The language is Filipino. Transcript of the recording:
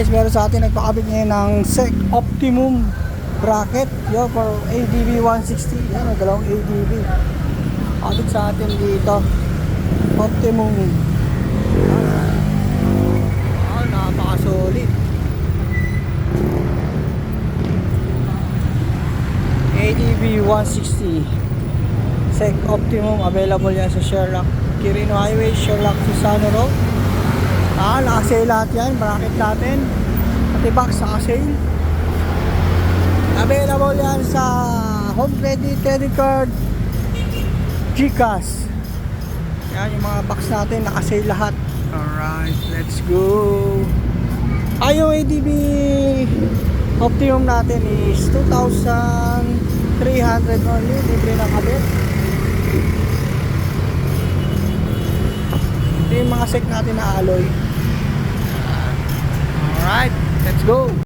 guys, meron sa atin nagpakabit ngayon ng SEC Optimum bracket yo for ADB 160. Yan, dalawang ADB abit sa atin dito. Optimum. Napaka-solid. ADB 160 SEC Optimum, available yan sa Sherlock Quirino Highway, Sherlock Susano Road. Naka-sale lahat yan, bracket natin. Pati box naka-sale. Available yan sa Home Credit Card, GCash. Yan yung mga box natin, naka-sale lahat. Alright, let's go. Yung ADB Optimum natin is 2,300 only, libre na kabit. Ito yung mga SEC natin na alloy. Alright, let's go.